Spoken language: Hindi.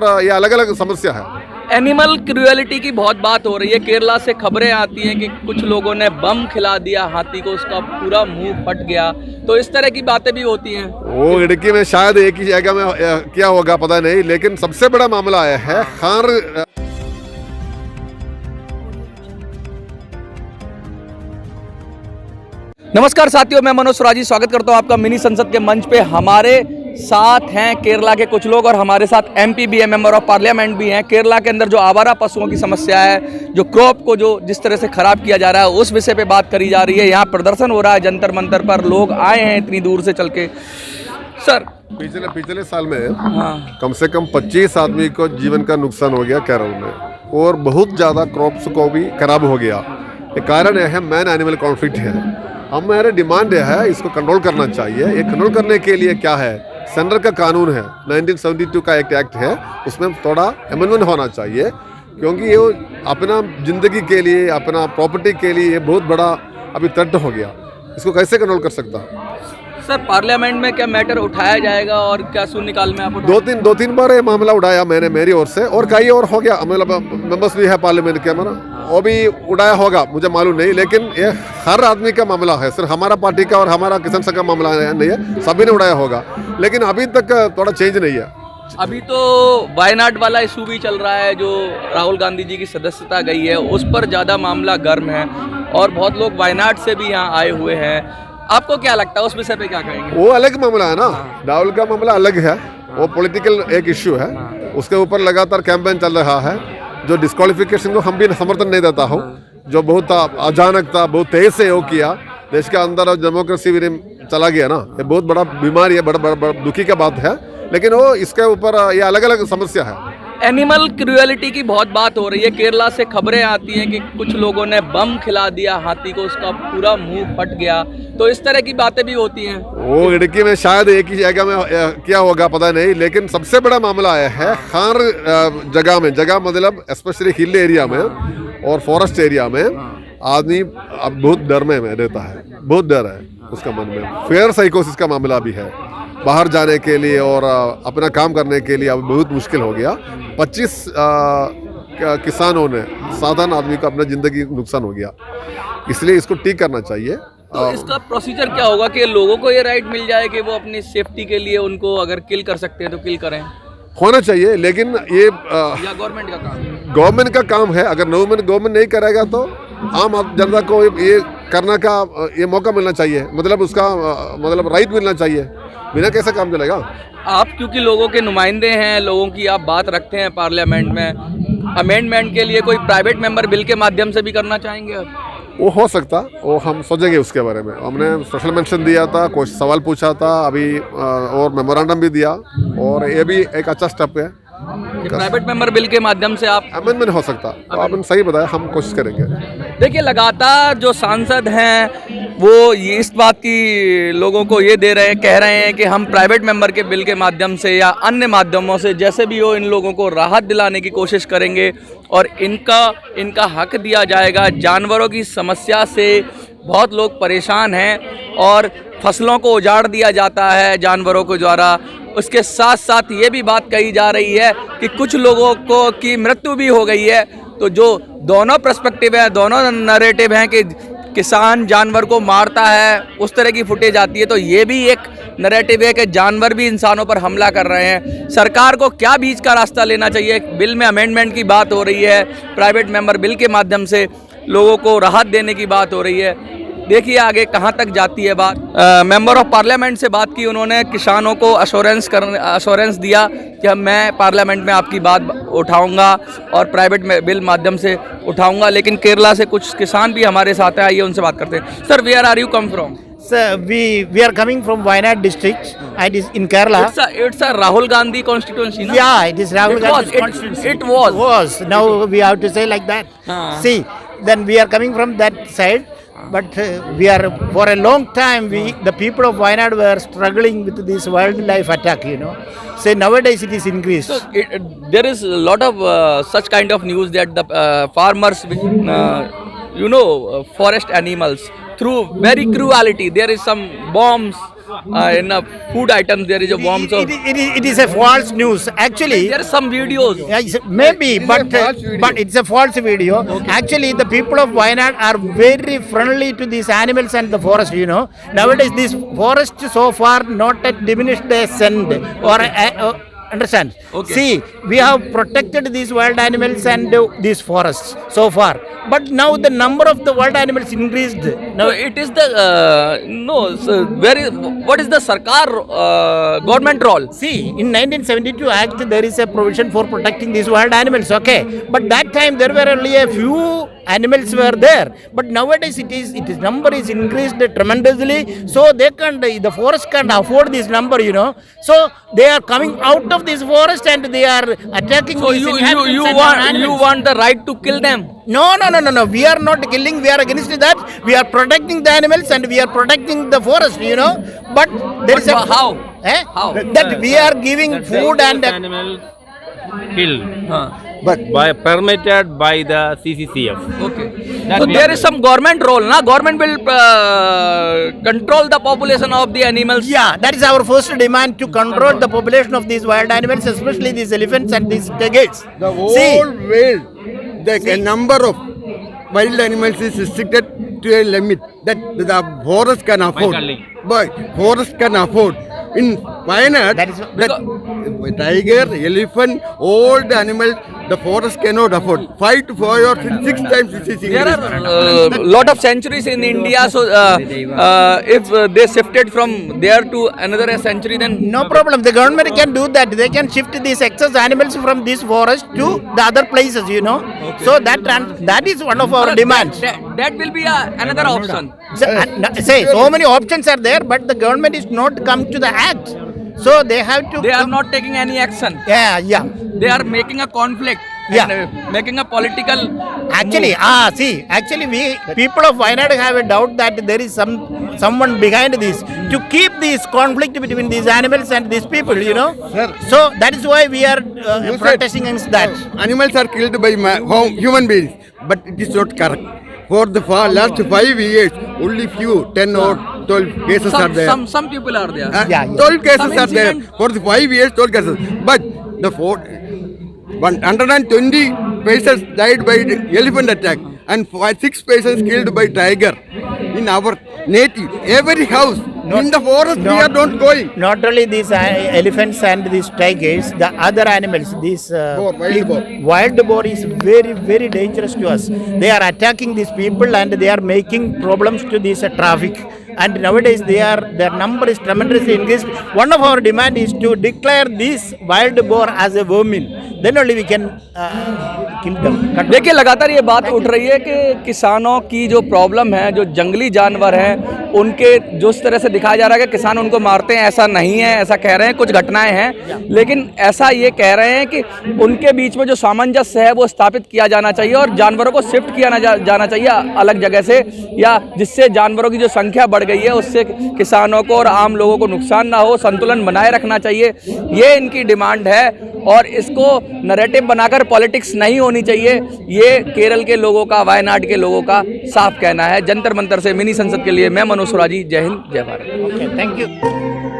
ऊपर ये अलग अलग समस्या है। एनिमल क्रूएलिटी की बहुत बात हो रही है। केरला से खबरें आती हैं कि कुछ लोगों ने बम खिला दिया हाथी को, उसका पूरा मुंह फट गया, तो इस तरह की बातें भी होती हैं। वो इडुक्की में शायद एक ही जगह में क्या होगा पता नहीं, लेकिन सबसे बड़ा मामला आया है खार। नमस्कार साथियों, मैं मनोज स्वराजी स्वागत करता हूं आपका मिनी संसद के मंच पे। हमारे साथ हैं केरला के कुछ लोग और हमारे साथ एमपी भी है, मेंबर ऑफ पार्लियामेंट भी हैं। केरला के अंदर जो आवारा पशुओं की समस्या है, जो क्रॉप को जो जिस तरह से खराब किया जा रहा है, उस विषय पे बात करी जा रही है। यहाँ प्रदर्शन हो रहा है जंतर मंतर पर, लोग आए हैं इतनी दूर से चल के। सर, पिछले साल में कम से कम 25 आदमी को जीवन का नुकसान हो गया केरल में, और बहुत ज़्यादा क्रॉप्स को भी खराब हो गया। कारण यह है मैन एनिमल कॉन्फ्लिक्ट है। हमारे डिमांड यह है, इसको कंट्रोल करना चाहिए। ये कंट्रोल करने के लिए क्या है, सेंटर का कानून है, 1972 का एक एक्ट है, उसमें थोड़ा अमेंडमेंट होना चाहिए, क्योंकि ये अपना जिंदगी के लिए, अपना प्रॉपर्टी के लिए ये बहुत बड़ा अभी थ्रेट हो गया। इसको कैसे कंट्रोल कर सकता है? सर, पार्लियामेंट में क्या मैटर उठाया जाएगा और क्या शून्यकाल में आप दो तीन बार ये मामला उठाया मैंने मेरी ओर से, और कई और हो गया, मतलब मेंबर्स भी है पार्लियामेंट के हमारा, वो भी उड़ाया होगा, मुझे मालूम नहीं। लेकिन ये हर आदमी का मामला है, सिर्फ हमारा पार्टी का और हमारा किसान संघ का मामला नहीं है, सभी ने उड़ाया होगा, लेकिन अभी तक थोड़ा चेंज नहीं है। अभी तो वायनाड वाला इशू भी चल रहा है, जो राहुल गांधी जी की सदस्यता गई है, उस पर ज़्यादा मामला गर्म है और बहुत लोग वायनाड से भी यहाँ आए हुए हैं। आपको क्या लगता है, उस विषय पे क्या कहेंगे? वो अलग मामला है ना, राहुल का मामला अलग है, वो पॉलिटिकल एक इश्यू है, उसके ऊपर लगातार कैंपेन चल रहा है। जो डिस्क्वालिफिकेशन को हम भी समर्थन नहीं देता हूँ, जो बहुत अचानक था, बहुत तेज से वो किया, देश के अंदर डेमोक्रेसी भी चला गया ना, ये बहुत बड़ा बीमारी है, बड़ा दुखी का बात है, लेकिन वो इसके ऊपर ये अलग अलग समस्या है। एनिमल क्रूएलिटी की बहुत बात हो रही है। केरला से खबरें आती हैं कि कुछ लोगों ने बम खिला दिया हाथी को, उसका पूरा मुंह फट गया, तो इस तरह की बातें भी होती हैं। वो इडुक्की में शायद एक ही जगह में क्या होगा पता नहीं, लेकिन सबसे बड़ा मामला आया है खार जगह मतलब स्पेशली हिल एरिया में और फॉरेस्ट एरिया में आदमी अब बहुत डर में रहता है, बहुत डर है उसका मन में। फेयर साइकोसिस का मामला भी है, बाहर जाने के लिए और अपना काम करने के लिए अब बहुत मुश्किल हो गया। 25 किसानों ने, साधारण आदमी का अपना जिंदगी नुकसान हो गया, इसलिए इसको ठीक करना चाहिए। तो इसका प्रोसीजर क्या होगा कि लोगों को ये राइट मिल जाए कि वो अपनी सेफ्टी के लिए उनको अगर किल कर सकते हैं तो किल करें? होना चाहिए, लेकिन ये या गवर्नमेंट का काम? गवर्नमेंट का काम है। अगर गवर्नमेंट नहीं करेगा तो आम जनता को ये करने का ये मौका मिलना चाहिए, मतलब उसका मतलब राइट मिलना चाहिए, बिना कैसे काम चलेगा? आप क्योंकि लोगों के नुमाइंदे हैं, लोगों की आप बात रखते हैं पार्लियामेंट में, अमेंडमेंट के लिए कोई प्राइवेट मेंबर बिल के माध्यम से भी करना चाहेंगे? वो हो सकता, वो हम सोचेंगे उसके बारे में। हमने स्पेशल मेंशन दिया था, कुछ सवाल पूछा था अभी, और मेमोरेंडम भी दिया, और ये भी एक अच्छा स्टेप है। प्राइवेट मेंबर बिल के माध्यम से आप अमेंडमेंट हो सकता, तो आपने सही बताया, हम कोशिश करेंगे। देखिए, लगातार जो सांसद हैं वो ये इस बात की लोगों को ये कह रहे हैं कि हम प्राइवेट मेंबर के बिल के माध्यम से या अन्य माध्यमों से जैसे भी हो इन लोगों को राहत दिलाने की कोशिश करेंगे और इनका हक दिया जाएगा। जानवरों की समस्या से बहुत लोग परेशान हैं और फसलों को उजाड़ दिया जाता है जानवरों के द्वारा। उसके साथ साथ ये भी बात कही जा रही है कि कुछ लोगों को की मृत्यु भी हो गई है। तो जो दोनों पर्सपेक्टिव है, दोनों नैरेटिव हैं कि किसान जानवर को मारता है, उस तरह की फुटेज आती है, तो ये भी एक नैरेटिव है कि जानवर भी इंसानों पर हमला कर रहे हैं। सरकार को क्या बीच का रास्ता लेना चाहिए? बिल में अमेंडमेंट की बात हो रही है, प्राइवेट मेंबर बिल के माध्यम से लोगों को राहत देने की बात हो रही है। देखिए आगे कहाँ तक जाती है बात। मेंबर ऑफ पार्लियामेंट से बात की उन्होंने, किसानों को अश्योरेंस दिया कि मैं पार्लियामेंट में आपकी बात उठाऊंगा और प्राइवेट बिल माध्यम से उठाऊंगा। लेकिन केरला से कुछ किसान भी हमारे साथ हैं, आइए उनसे बात करते हैं। Sir, where are you come from? Sir, we are coming from Wayanad district. It is in Kerala. It's a Rahul Gandhi constituency, no? Yeah, it is Rahul Gandhi's constituency. It was. Now we have to say like that. See, then we are coming from that side. But we are, for a long time, the people of Wayanad were struggling with this wildlife attack, you know. Say nowadays it is increased. So there is a lot of such kind of news that the farmers, forest animals, through very cruelty, there is some bombs in food items there is a worm. So It is a false news. Actually, there are some videos. yeah, maybe, but it's a false video. Actually, the people of Wayanad are very friendly to these animals and the forest. You know, nowadays this forest so far not at diminished a cent or understand. Okay. See, we have protected these wild animals and these forests so far, but now the number of the wild animals increased. No, it is the no. So what is the Sarkar government role? See, in 1972 Act there is a provision for protecting these wild animals. Okay, but that time there were only a few animals were there. But nowadays it is number is increased tremendously. So the forest can't afford this number. You know, so they are coming out of this forest and they are attacking. So these you inhabitants and animals. want the right to kill them? No. We are not killing. We are against that. We are protecting the animals and we are protecting the forest. You know, but there is a how? How? That we are giving food and animals killed, but permitted by the CCCF. Okay. That So we there are is some government role. Na government will control the population of the animals. yeah, that is our first demand, to control the population of these wild animals, especially these elephants and these tigers. The whole See, world, the number of wild animals is restricted to a limit that the forest can afford. colleague. But forest can afford. In Wayanad, That is tiger, elephant, all the animals, the forest cannot afford. 5 to 5 or 6 times it is There increased. are lot of sanctuaries in India. So if they shifted from there to another century, then no problem. The government can do that. They can shift these excess animals from this forest to the other places, you know. So that is one of our demands. That will be another option. So many options are there, but the government is not come to the act. So they have to. They are not taking any action. Yeah. They are making a conflict. Yeah. And, making a political. Actually, we people of Wayanad have a doubt that there is someone behind this to keep this conflict between these animals and these people, you know. Sir. So that is why we are You protesting against that. Animals are killed by human beings, but it is not correct. For the last 5 years, only few 10 or 12 cases are there. Some people are there. Yeah. 12 cases Some are there. incident- For the 5 years, 12 cases. But the 120 patients died by the elephant attack and 6 patients killed by tiger in our native. Every house in the forest we are not going. Not only these elephants and these tigers, the other animals, these wild boar. wild boar is very, very dangerous to us. They are attacking these people and they are making problems to this traffic. And nowadays their number is tremendously increased. One of our demand is to declare this wild boar as a vermin. Then only we can kill them. देखिए लगातार ये बात उठ रही है कि किसानों की जो प्रॉब्लम है, जो जंगली जानवर हैं, उनके जिस तरह से दिखाया जा रहा है कि किसान उनको मारते हैं, ऐसा नहीं है, ऐसा कह रहे हैं, कुछ घटनाएं हैं, लेकिन ऐसा ये कह रहे हैं कि उनके बीच में जो सामंजस्य है वो स्थापित किया जाना चाहिए और जानवरों को शिफ्ट किया जाना चाहिए अलग जगह से, या जिससे जानवरों की जो संख्या बढ़ गई है उससे किसानों को और आम लोगों को नुकसान ना हो, संतुलन बनाए रखना चाहिए। ये इनकी डिमांड है और इसको नैरेटिव बनाकर पॉलिटिक्स नहीं होनी चाहिए, ये केरल के लोगों का, वायनाड के लोगों का साफ कहना है। जंतर मंतर से मिनी संसद के लिए मैं मनोज सुराजी, जय हिंद, जय भारत। Okay, thank you.